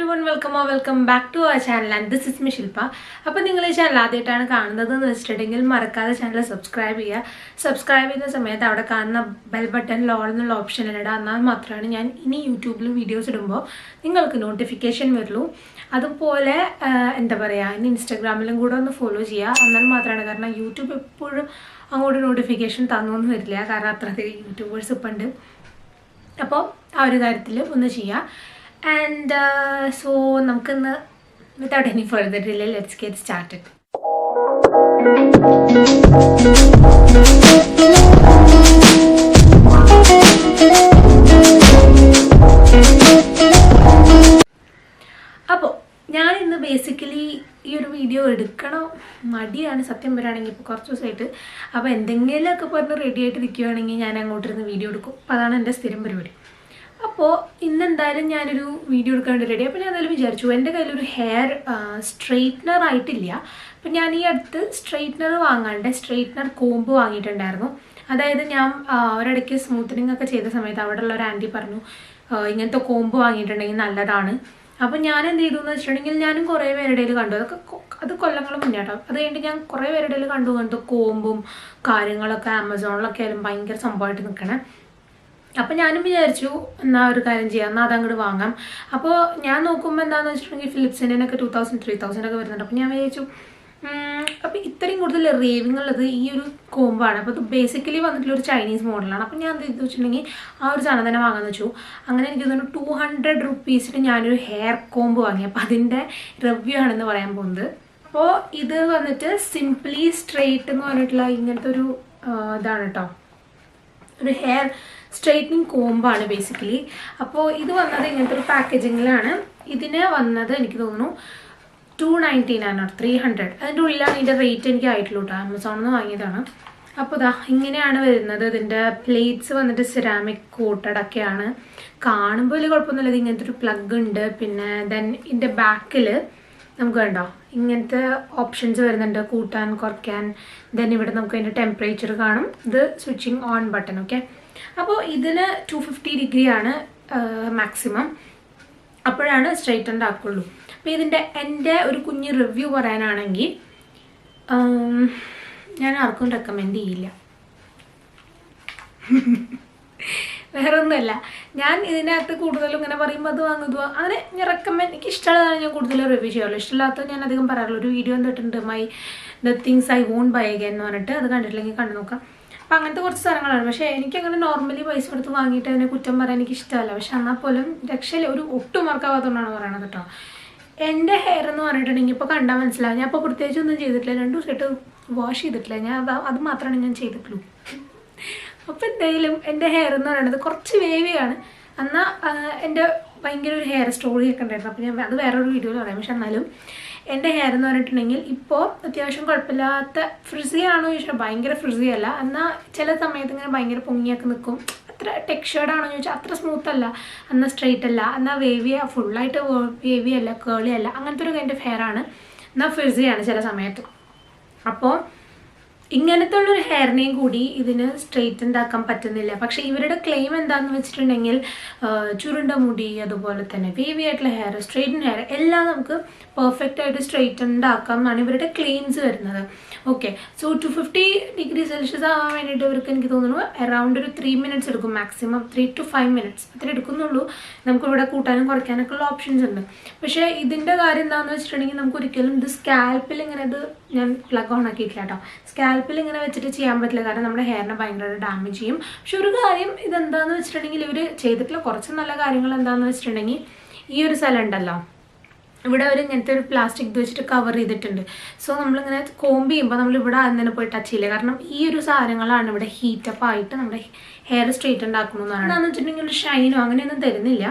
everyone, welcome back to our channel and this is Shilpa. അപ്പോൾ നിങ്ങൾ ഈ channel ആദ്യമായിട്ടാണ് കാണുന്നതെന്ന് വെച്ചിട്ടുണ്ടെങ്കിൽ മറക്കാതെ ചാനൽ സബ്സ്ക്രൈബ് ചെയ്യുന്ന സമയത്ത് അവിടെ കാണുന്ന ബെൽ ബട്ടണിൽ ഓൾ എന്നുള്ള ഓപ്ഷൻ ഇടാം. എന്നാൽ മാത്രമാണ് ഞാൻ ഇനി യൂട്യൂബിൽ വീഡിയോസ് ഇടുമ്പോൾ നിങ്ങൾക്ക് നോട്ടിഫിക്കേഷൻ വരുള്ളൂ. അതുപോലെ എന്താ പറയുക, ഇനി ഇൻസ്റ്റാഗ്രാമിലും കൂടെ ഒന്ന് ഫോളോ ചെയ്യുക. എന്നാൽ മാത്രമാണ്, കാരണം യൂട്യൂബ് എപ്പോഴും അങ്ങോട്ട് നോട്ടിഫിക്കേഷൻ തന്നൊന്നും വരില്ല, കാരണം അത്രയധികം യൂട്യൂബേഴ്സ് ഇപ്പം ഉണ്ട്. അപ്പോൾ ആ ഒരു കാര്യത്തിൽ ഒന്ന് ചെയ്യുക. And so namukku without any further delay, let's get started. അപ്പോൾ ഞാൻ ഇന്ന് ബേസിക്കലി ഈ ഒരു വീഡിയോ എടുക്കണം മടിയാണ് സത്യം പറയുകയാണെങ്കിൽ. ഇപ്പോൾ കുറച്ച് ദിവസമായിട്ട് അപ്പോൾ എന്തെങ്കിലുമൊക്കെ പറഞ്ഞ് റെഡി ആയിട്ട് ഇരിക്കുകയാണെങ്കിൽ ഞാൻ അങ്ങോട്ടിരുന്ന് വീഡിയോ എടുക്കും. അപ്പോൾ അതാണ് എൻ്റെ സ്ഥിരം പരിപാടി. അപ്പോൾ ഇന്നെന്തായാലും ഞാനൊരു വീഡിയോ എടുക്കാൻ വേണ്ടി റെഡി. അപ്പോൾ ഞാൻ എന്തായാലും വിചാരിച്ചു, എൻ്റെ കയ്യിലൊരു ഹെയർ സ്ട്രെയിറ്റ്നർ ആയിട്ടില്ല. അപ്പം ഞാൻ ഈ അടുത്ത് സ്ട്രെയിറ്റ്നർ വാങ്ങാണ്ട് സ്ട്രെയിറ്റ്നർ കോമ്പ് വാങ്ങിയിട്ടുണ്ടായിരുന്നു. അതായത് ഞാൻ ഒരിടയ്ക്ക് സ്മൂത്തനിങ് ഒക്കെ ചെയ്ത സമയത്ത് അവിടെയുള്ള ഒരു ആൻറ്റി പറഞ്ഞു ഇങ്ങനത്തെ കോമ്പ് വാങ്ങിയിട്ടുണ്ടെങ്കിൽ നല്ലതാണ്. അപ്പോൾ ഞാൻ എന്ത് ചെയ്തു എന്ന് വെച്ചിട്ടുണ്ടെങ്കിൽ ഞാനും കുറേ പേരുടെ കണ്ടു. അത് കൊല്ലങ്ങൾ മുന്നേ കേട്ടോ. അത് കഴിഞ്ഞിട്ട് ഞാൻ കുറേ പേരുടെ കണ്ടു അങ്ങനത്തെ കോമ്പും കാര്യങ്ങളൊക്കെ ആമസോണിലൊക്കെ ആയാലും ഭയങ്കര സംഭവമായിട്ട് നിൽക്കണേ. അപ്പോൾ ഞാനും വിചാരിച്ചു എന്നാൽ ഒരു കാര്യം ചെയ്യാം, എന്നാൽ അതങ്ങോട്ട് വാങ്ങാം. അപ്പോൾ ഞാൻ നോക്കുമ്പോൾ എന്താണെന്ന് വെച്ചിട്ടുണ്ടെങ്കിൽ ഫിലിപ്സിൻ്റെയൊക്കെ 2000-3000 ഒക്കെ വരുന്നുണ്ട്. അപ്പോൾ ഞാൻ വിചാരിച്ചു അപ്പോൾ ഇത്രയും കൂടുതൽ റേവിങ് ഉള്ളത് ഈ ഒരു കോമ്പാണ്. അപ്പോൾ ഇത് ബേസിക്കലി വന്നിട്ടുള്ള ഒരു ചൈനീസ് മോഡലാണ്. അപ്പോൾ ഞാൻ എന്ത് ചെയ്തു വെച്ചിട്ടുണ്ടെങ്കിൽ ആ ഒരു സാധനം തന്നെ വാങ്ങാമെന്ന് വെച്ചു. അങ്ങനെ എനിക്ക് തോന്നുന്നു 200 രൂപീസിന് ഞാനൊരു ഹെയർ കോമ്പ് വാങ്ങി. അപ്പോൾ അതിൻ്റെ റിവ്യൂ ആണെന്ന് പറയാൻ പോകുന്നത്. അപ്പോൾ ഇത് വന്നിട്ട് സിംപ്ലി സ്ട്രെയിറ്റ് എന്ന് പറഞ്ഞിട്ടുള്ള ഇങ്ങനത്തെ ഒരു ഇതാണ് കേട്ടോ, ഒരു ഹെയർ സ്ട്രെയിറ്റനിങ് കോമ്പാണ് ബേസിക്കലി. അപ്പോൾ ഇത് വന്നത് ഇങ്ങനത്തെ ഒരു പാക്കേജിങ്ങിലാണ്. ഇതിന് വന്നത് എനിക്ക് തോന്നുന്നു 299 or 300. അതിൻ്റെ ഉള്ളിലാണ് ഇതിൻ്റെ റേറ്റ് എനിക്ക് ആയിട്ടുള്ളൂ കേട്ടോ. ആമസോണിൽ നിന്ന് വാങ്ങിയതാണ്. അപ്പോൾ ഇതാ ഇങ്ങനെയാണ് വരുന്നത്. ഇതിൻ്റെ പ്ലേറ്റ്സ് വന്നിട്ട് സെറാമിക് കോട്ടഡ് ഒക്കെയാണ്. കാണുമ്പോൾ വലിയ കുഴപ്പമൊന്നുമില്ല. ഇത് ഇങ്ങനത്തെ ഒരു പ്ലഗ് ഉണ്ട്. പിന്നെ ദെൻ ഇതിൻ്റെ ബാക്കിൽ നമുക്ക് കണ്ടോ ഇങ്ങനത്തെ ഓപ്ഷൻസ് വരുന്നുണ്ട്, കൂട്ടാൻ കുറയ്ക്കാൻ. ദെൻ ഇവിടെ നമുക്ക് അതിൻ്റെ ടെമ്പറേച്ചർ കാണും. ഇത് സ്വിച്ചിങ് ഓൺ ബട്ടൺ. ഓക്കെ, അപ്പോൾ ഇതിന് 250 ഡിഗ്രിയാണ് മാക്സിമം, അപ്പോഴാണ് സ്ട്രെയിറ്റൻഡ് ആക്കുള്ളൂ. അപ്പോൾ എൻ്റെ ഒരു കുഞ്ഞ് റിവ്യൂ പറയാനാണെങ്കിൽ ഞാൻ ആർക്കും റെക്കമെൻഡ് ചെയ്യില്ല. വേറെ ഒന്നുമല്ല, ഞാൻ ഇതിനകത്ത് കൂടുതലും ഇങ്ങനെ പറയുമ്പോൾ അത് വാങ്ങുക അങ്ങനെ ഞാൻ എനിക്ക് ഇഷ്ടമുള്ളതാണ് ഞാൻ കൂടുതലും റിവ്യൂ ചെയ്യാറുള്ളൂ. ഇഷ്ടമില്ലാത്ത ഞാൻ അധികം പറയാറുള്ളൂ. ഒരു വീഡിയോ എന്തിട്ടുണ്ട് the things I won't buy again എന്ന് പറഞ്ഞിട്ട്, അത് കണ്ടിട്ടില്ലെങ്കിൽ കണ്ടു നോക്കാം. അപ്പോൾ അങ്ങനത്തെ കുറച്ച് സാധനങ്ങളാണ്. പക്ഷേ എനിക്കങ്ങനെ നോർമലി പൈസ കൊടുത്ത് വാങ്ങിയിട്ട് അതിനെ കുറ്റം പറയാൻ എനിക്ക് ഇഷ്ടമല്ല. പക്ഷെ എന്നാൽ പോലും രക്ഷയിൽ ഒരു ഒട്ടും മാർക്കാവാത്തതുകൊണ്ടാണ് പറയണത് കേട്ടോ. എൻ്റെ ഹെയർ എന്ന് പറഞ്ഞിട്ടുണ്ടെങ്കിൽ ഇപ്പോൾ കണ്ടാൽ മനസ്സിലാവും. ഞാൻ ഇപ്പോൾ പ്രത്യേകിച്ച് ഒന്നും ചെയ്തിട്ടില്ല, 2 ദിവസമായിട്ട് വാഷ് ചെയ്തിട്ടില്ല. ഞാൻ അത് മാത്രമാണ് ഞാൻ ചെയ്തിട്ടുള്ളൂ. അപ്പോൾ എന്തായാലും എൻ്റെ ഹെയർ എന്ന് പറയുന്നത് കുറച്ച് വേവിയാണ്. എന്നാൽ എൻ്റെ ഭയങ്കര ഒരു ഹെയർ സ്റ്റോറിയൊക്കെ ഉണ്ടായിരുന്നു. അപ്പോൾ ഞാൻ അത് വേറൊരു വീഡിയോയിൽ പറയാം. പക്ഷെ എന്നാലും എൻ്റെ ഹെയർ എന്ന് പറഞ്ഞിട്ടുണ്ടെങ്കിൽ ഇപ്പോൾ അത്യാവശ്യം കുഴപ്പമില്ലാത്ത ഫ്രിസി ആണോ ചോദിച്ചാൽ ഭയങ്കര ഫ്രിസി അല്ല. എന്നാൽ ചില സമയത്ത് ഇങ്ങനെ ഭയങ്കര പൊങ്ങിയൊക്കെ നിൽക്കും. അത്ര ടെക്സ്ചേർഡ് ആണോ ചോദിച്ചാൽ അത്ര സ്മൂത്ത് അല്ല, എന്നാൽ സ്ട്രെയിറ്റ് അല്ല, എന്നാൽ ഫുള്ളായിട്ട് വേവി അല്ല, കേളി അല്ല, അങ്ങനത്തെ ഒരു കൈൻഡ് ഓഫ് ഹെയർ ആണ്. എന്നാൽ ഫ്രിസിയാണ് ചില സമയത്ത്. അപ്പോൾ ഇങ്ങനത്തെ ഉള്ളൊരു ഹെയറിനെയും കൂടി ഇതിന് സ്ട്രെയിറ്റൻഡ് ആക്കാൻ പറ്റുന്നില്ല. പക്ഷേ ഇവരുടെ ക്ലെയിം എന്താണെന്ന് വെച്ചിട്ടുണ്ടെങ്കിൽ ചുരുണ്ട മുടി, അതുപോലെ തന്നെ വേവി ആയിട്ടുള്ള ഹെയർ, സ്ട്രെയിറ്റൻ ഹെയർ എല്ലാം നമുക്ക് പെർഫെക്റ്റ് ആയിട്ട് സ്ട്രെയിറ്റൻഡ് ആക്കാം എന്നാണ് ഇവരുടെ ക്ലെയിംസ് വരുന്നത്. ഓക്കെ, സോ 250 ഡിഗ്രി സെൽഷ്യസ് ആവാൻ വേണ്ടിയിട്ട് ഇവർക്ക് എനിക്ക് തോന്നുന്നു അറൗണ്ട് ഒരു 3 മിനിറ്റ്സ് എടുക്കും, മാക്സിമം 3 to 5 മിനിറ്റ്സ് അത്ര എടുക്കുന്നുള്ളൂ. നമുക്കിവിടെ കൂട്ടാനും കുറയ്ക്കാനൊക്കെ ഉള്ള ഓപ്ഷൻസ് ഉണ്ട്. പക്ഷേ ഇതിൻ്റെ കാര്യം എന്താണെന്ന് വെച്ചിട്ടുണ്ടെങ്കിൽ നമുക്ക് ഒരിക്കലും ഇത് സ്കാൽപ്പിൽ ഇങ്ങനെ, ഇത് ഞാൻ പ്ലഗ് ഓൺ ആക്കിയിട്ടില്ല കേട്ടോ, സ്കാൽപ്പിൽ ഇങ്ങനെ വെച്ചിട്ട് ചെയ്യാൻ പറ്റില്ല, കാരണം നമ്മുടെ ഹെയറിനെ ഭയങ്കര ഡാമേജ് ചെയ്യും. പക്ഷെ ഒരു കാര്യം ഇതെന്താണെന്ന് വെച്ചിട്ടുണ്ടെങ്കിൽ ഇവർ ചെയ്തിട്ടുള്ള കുറച്ച് നല്ല കാര്യങ്ങൾ എന്താണെന്ന് വെച്ചിട്ടുണ്ടെങ്കിൽ ഈ ഒരു സ്ഥലം ഉണ്ടല്ലോ, ഇവിടെ ഒരു ഇങ്ങനത്തെ ഒരു പ്ലാസ്റ്റിക് ഇത് വെച്ചിട്ട് കവർ ചെയ്തിട്ടുണ്ട്. സോ നമ്മളിങ്ങനെ കോമ്പ് ചെയ്യുമ്പോൾ നമ്മളിവിടെ അതിനെ പോയി ടച്ച് ചെയ്യില്ല, കാരണം ഈ ഒരു സാധനങ്ങളാണ് ഇവിടെ ഹീറ്റപ്പ് ആയിട്ട് നമ്മുടെ ഹെയർ സ്ട്രെയിറ്റൻഡ് ആക്കണമെന്ന് പറയുന്നത്. എന്താണെന്ന് വെച്ചിട്ടുണ്ടെങ്കിൽ ഒരു ഷൈനോ അങ്ങനെയൊന്നും തരുന്നില്ല,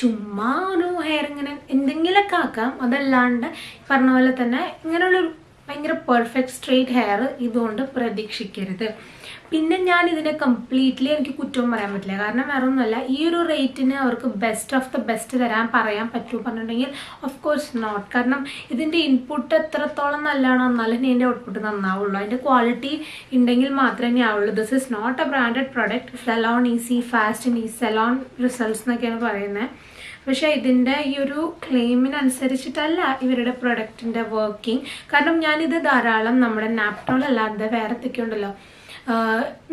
ചുമ്മാ ഒരു ഹെയർ ഇങ്ങനെ എന്തെങ്കിലുമൊക്കെ ആക്കാം. അതല്ലാണ്ട് പറഞ്ഞ പോലെ തന്നെ ഇങ്ങനെയുള്ളൊരു ഭയങ്കര പെർഫെക്റ്റ് സ്ട്രെയിറ്റ് ഹെയർ ഇതുകൊണ്ട് പ്രതീക്ഷിക്കരുത്. പിന്നെ ഞാൻ ഇതിനെ കംപ്ലീറ്റ്ലി എനിക്ക് കുറ്റവും പറയാൻ പറ്റില്ല, കാരണം വേറെ ഒന്നുമല്ല, ഈ ഒരു റേറ്റിന് അവർക്ക് ബെസ്റ്റ് ഓഫ് ദ ബെസ്റ്റ് പറയാൻ പറ്റുമോ പറഞ്ഞിട്ടുണ്ടെങ്കിൽ ഓഫ് കോഴ്സ് നോട്ട്. കാരണം ഇതിൻ്റെ ഇൻപുട്ട് എത്രത്തോളം നല്ലതാണോ എന്നാലും ഇതിൻ്റെ ഔട്ട്പുട്ട് നന്നാവുള്ളൂ. അതിൻ്റെ ക്വാളിറ്റി ഉണ്ടെങ്കിൽ മാത്രമേ ആവുള്ളൂ. This is not a branded product. Salon easy fast and ഈ സെലോൺ റിസൾട്ട്സ് എന്നൊക്കെയാണ് പറയുന്നത്. പക്ഷേ ഇതിൻ്റെ ഈ ഒരു ക്ലെയിമിനനുസരിച്ചിട്ടല്ല ഇവരുടെ പ്രൊഡക്റ്റിൻ്റെ വർക്കിംഗ്. കാരണം ഞാനിത് ധാരാളം നമ്മുടെ നാപ്റ്റോൾ അല്ലാതെ വേറെ എന്തൊക്കെ ഉണ്ടല്ലോ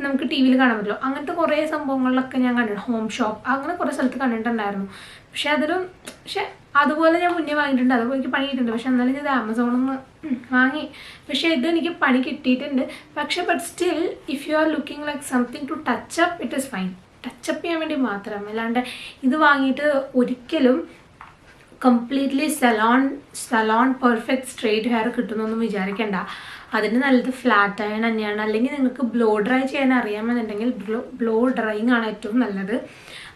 നമുക്ക് ടി വിയിൽ കാണാൻ പറ്റുമല്ലോ, അങ്ങനത്തെ കുറേ സംഭവങ്ങളിലൊക്കെ ഞാൻ കണ്ടിട്ടുണ്ട്. ഹോം ഷോപ്പ് അങ്ങനെ കുറേ സ്ഥലത്ത് കണ്ടിട്ടുണ്ടായിരുന്നു. പക്ഷെ അതുപോലെ ഞാൻ മുന്നേ വാങ്ങിയിട്ടുണ്ട്, അതുപോലെ എനിക്ക് പണി കിട്ടിയിട്ടുണ്ട്. പക്ഷെ എന്നാലും ഇത് ആമസോണിൽ നിന്ന് വാങ്ങി. പക്ഷേ ഇത് എനിക്ക് പണി കിട്ടിയിട്ടുണ്ട്. പക്ഷെ but still if you are looking like something to touch up, it is fine. Touch up ചെയ്യാൻ വേണ്ടി മാത്രം. അല്ലാണ്ട് ഇത് വാങ്ങിയിട്ട് ഒരിക്കലും completely salon perfect straight hair കിട്ടുന്നൊന്നും വിചാരിക്കേണ്ട. അതിന് നല്ലത് ഫ്ലാറ്റ് അയൺ തന്നെയാണ്. അല്ലെങ്കിൽ നിങ്ങൾക്ക് ബ്ലോ ഡ്രൈ ചെയ്യാൻ അറിയാമെന്നുണ്ടെങ്കിൽ ബ്ലോ ഡ്രൈയിങ് ആണ് ഏറ്റവും നല്ലത്.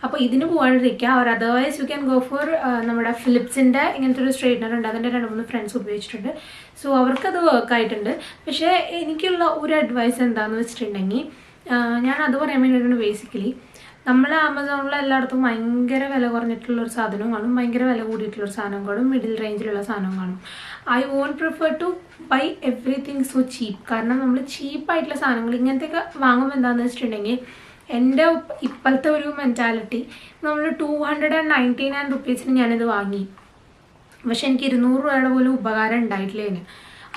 അപ്പോൾ ഇതിന് പോകാണ്ടിരിക്കുക. അവർ otherwise you can go for നമ്മുടെ ഫിലിപ്സിൻ്റെ ഇങ്ങനത്തെ ഒരു സ്ട്രെയിറ്റ്നർ ഉണ്ട്. അതിൻ്റെ 2-3 ഫ്രണ്ട്സ് ഉപയോഗിച്ചിട്ടുണ്ട്. സോ അവർക്കത് വർക്കായിട്ടുണ്ട്. പക്ഷേ എനിക്കുള്ള ഒരു അഡ്വൈസ് എന്താണെന്ന് വെച്ചിട്ടുണ്ടെങ്കിൽ, ഞാനത് പറയാൻ വേണ്ടിയിട്ടാണ് ബേസിക്കലി. നമ്മൾ ആമസോണിൽ എല്ലായിടത്തും ഭയങ്കര വില കുറഞ്ഞിട്ടുള്ളൊരു സാധനവും കാണും, ഭയങ്കര വില കൂടിയിട്ടുള്ളൊരു സാധനം കാണും, മിഡിൽ റേഞ്ചിലുള്ള സാധനം കാണും. I won't prefer to buy everything so cheap. കാരണം നമ്മൾ ചീപ്പായിട്ടുള്ള സാധനങ്ങൾ ഇങ്ങനത്തെയൊക്കെ വാങ്ങുമ്പോൾ എന്താണെന്ന് വെച്ചിട്ടുണ്ടെങ്കിൽ, എൻ്റെ ഇപ്പോഴത്തെ ഒരു മെൻറ്റാലിറ്റി, നമ്മൾ 299 റുപ്പീസിന് ഞാനിത് വാങ്ങി. പക്ഷെ എനിക്ക് 200 രൂപയുടെ പോലും ഉപകാരം ഉണ്ടായിട്ടില്ല ഇതിന്.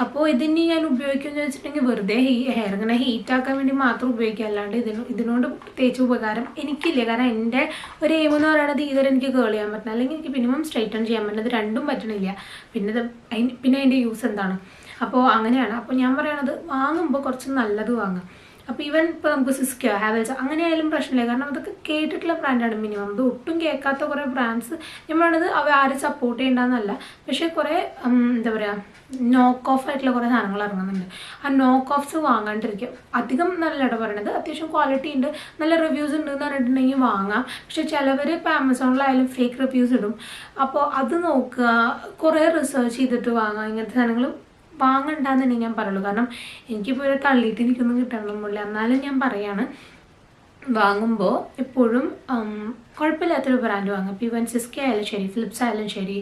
അപ്പോൾ ഇതിന് ഞാൻ ഉപയോഗിക്കുമെന്ന് വെച്ചിട്ടുണ്ടെങ്കിൽ വെറുതെ ഹെയർ ഇങ്ങനെ ഹീറ്റാക്കാൻ വേണ്ടി മാത്രം ഉപയോഗിക്കുക, അല്ലാണ്ട് ഇതിനോട് പ്രത്യേകിച്ച് ഉപകാരം എനിക്കില്ല. കാരണം എൻ്റെ ഒരു എയിം എന്ന് പറയുന്നത് ഇതുവരെ എനിക്ക് കേൾ ചെയ്യാൻ പറ്റണം, അല്ലെങ്കിൽ എനിക്ക് മിനിമം സ്ട്രൈറ്റൺ ചെയ്യാൻ പറ്റുന്നത്, രണ്ടും പറ്റണില്ല. പിന്നെ അതിൻ്റെ യൂസ് എന്താണ്? അപ്പോൾ അങ്ങനെയാണ്. അപ്പോൾ ഞാൻ പറയണത് വാങ്ങുമ്പോൾ കുറച്ച് നല്ലത് വാങ്ങാം. അപ്പോൾ ഈവൻ ഇപ്പോൾ നമുക്ക് സിസ്കോ ഹാവൽസ് അങ്ങനെ ആയാലും പ്രശ്നമില്ല. കാരണം അതൊക്കെ കേട്ടിട്ടുള്ള ബ്രാൻഡാണ് മിനിമം. അത് ഒട്ടും കേൾക്കാത്ത കുറേ ബ്രാൻഡ്സ് ഞാൻ പറയണത് ആരും സപ്പോർട്ട് ചെയ്യേണ്ടതെന്നല്ല. പക്ഷേ കുറേ എന്താ പറയുക, നോക്ക് ഓഫ് ആയിട്ടുള്ള കുറേ സാധനങ്ങൾ ഇറങ്ങുന്നുണ്ട്. ആ നോക്ക് ഓഫ്സ് വാങ്ങാണ്ടിരിക്കുക. അധികം നല്ലതാണ് പറയണത്, അത്യാവശ്യം ക്വാളിറ്റി ഉണ്ട്, നല്ല റിവ്യൂസ് ഉണ്ട് എന്ന് പറഞ്ഞിട്ടുണ്ടെങ്കിൽ വാങ്ങാം. പക്ഷേ ചിലവർ ഇപ്പോൾ ആമസോണിലായാലും ഫേക്ക് റിവ്യൂസ് ഇടും. അപ്പോൾ അത് നോക്കുക, കുറേ റിസർച്ച് ചെയ്തിട്ട് വാങ്ങാം. ഇങ്ങനത്തെ സാധനങ്ങൾ വാങ്ങണ്ടെന്ന് തന്നെ ഞാൻ പറയുള്ളൂ. കാരണം എനിക്കിപ്പോൾ ഒരു തള്ളിയിട്ട് എനിക്കൊന്നും കിട്ടണമെന്നില്ല. എന്നാലും ഞാൻ പറയാണ്, വാങ്ങുമ്പോൾ എപ്പോഴും കുഴപ്പമില്ലാത്തൊരു ബ്രാൻഡ് വാങ്ങും. ഇപ്പോൾ ഇവൻ സിസ്കോ ആയാലും ശരി, ഫിലിപ്സ് ആയാലും ശരി,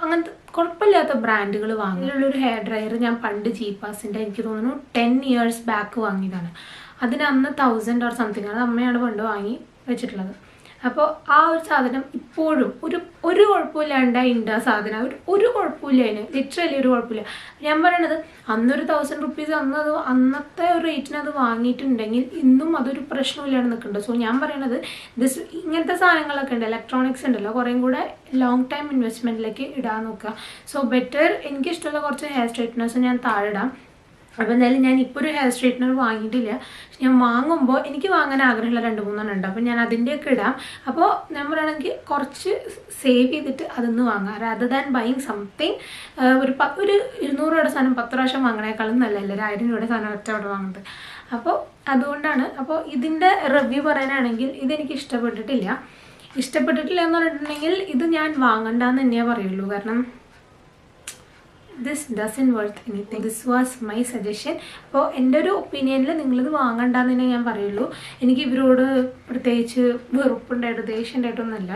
അങ്ങനത്തെ കുഴപ്പമില്ലാത്ത ബ്രാൻഡുകൾ വാങ്ങും. ഇതിലുള്ളൊരു ഹെയർ ഡ്രയർ ഞാൻ പണ്ട് ജീപ്പാസിൻ്റെ എനിക്ക് തോന്നുന്നു 10 years ബാക്ക് വാങ്ങിയതാണ്. അതിന് അന്ന് 1000 or സംതിങ് ആണ്. അമ്മയാണ് പണ്ട് വാങ്ങി വെച്ചിട്ടുള്ളത്. അപ്പോൾ ആ ഒരു സാധനം ഇപ്പോഴും ഒരു കുഴപ്പമില്ലാണ്ട് ഉണ്ട്. ആ സാധനം ഒരു കുഴപ്പമില്ല, അതിന് ലിറ്ററലി ഒരു കുഴപ്പമില്ല. ഞാൻ പറയണത് അന്നൊരു 1000 റുപ്പീസ് അന്നത്തെ ഒരു റേറ്റിന് അത് വാങ്ങിയിട്ടുണ്ടെങ്കിൽ ഇന്നും അതൊരു പ്രശ്നമില്ലാണ്ട് നിൽക്കുന്നുണ്ട്. സോ ഞാൻ പറയണത് ഇങ്ങനത്തെ സാധനങ്ങളൊക്കെ ഉണ്ട്, ഇലക്ട്രോണിക്സ് ഉണ്ടല്ലോ, കുറേയും കൂടെ ലോങ് ടൈം ഇൻവെസ്റ്റ്മെൻറ്റിലേക്ക് ഇടാൻ നോക്കുക. സോ ബെറ്റർ എനിക്കിഷ്ടമുള്ള കുറച്ച് ഹെയർ സ്ട്രൈറ്റ്നേഴ്സ് ഞാൻ താഴെ ഇടാം. അപ്പോൾ എന്തായാലും ഞാൻ ഇപ്പോൾ ഒരു ഹെയർ സ്ട്രൈറ്റ്നർ വാങ്ങിയിട്ടില്ല. ഞാൻ വാങ്ങുമ്പോൾ എനിക്ക് വാങ്ങാൻ ആഗ്രഹമുള്ള 2-3 ഉണ്ട്. അപ്പോൾ ഞാൻ അതിൻ്റെയൊക്കെ ഇടാം. അപ്പോൾ ഞാൻ പറയുകയാണെങ്കിൽ കുറച്ച് സേവ് ചെയ്തിട്ട് അതൊന്ന് വാങ്ങാം. rather than buying something. ഒരു 200 രൂപയുടെ സാധനം 10 പ്രാവശ്യം വാങ്ങണേക്കാളും നല്ലതല്ല 1000 രൂപയുടെ സാധനം ഒറ്റ അവിടെ വാങ്ങുന്നത്. അപ്പോൾ അതുകൊണ്ടാണ്. അപ്പോൾ ഇതിൻ്റെ റിവ്യൂ പറയാനാണെങ്കിൽ ഇതെനിക്ക് ഇഷ്ടപ്പെട്ടിട്ടില്ല എന്ന് പറഞ്ഞിട്ടുണ്ടെങ്കിൽ ഇത് ഞാൻ വാങ്ങണ്ടെന്ന് തന്നെയാണ് പറയുള്ളൂ. കാരണം this doesn't worth anything. This was my suggestion. അപ്പോൾ എൻ്റെ ഒരു ഒപ്പീനിയനിൽ നിങ്ങളിത് വാങ്ങണ്ടെന്ന് തന്നെ ഞാൻ പറയുള്ളൂ. എനിക്ക് ഇവരോട് പ്രത്യേകിച്ച് വെറുപ്പുണ്ടായിട്ട് ദേഷ്യം ഉണ്ടായിട്ടൊന്നുമല്ല.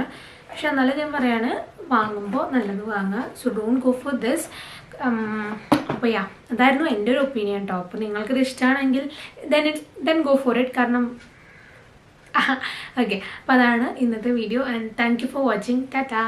പക്ഷെ എന്നാലും ഞാൻ പറയാണ്, വാങ്ങുമ്പോൾ നല്ലത് വാങ്ങുക. So don't go for this. അപ്പോൾ അതായിരുന്നു എൻ്റെ ഒരു ഒപ്പീനിയൻ കേട്ടോ. അപ്പോൾ നിങ്ങൾക്കിത് ഇഷ്ടമാണെങ്കിൽ then go for it. കാരണം ഓക്കെ, അപ്പോൾ അതാണ് ഇന്നത്തെ video. And thank you for watching. Tata.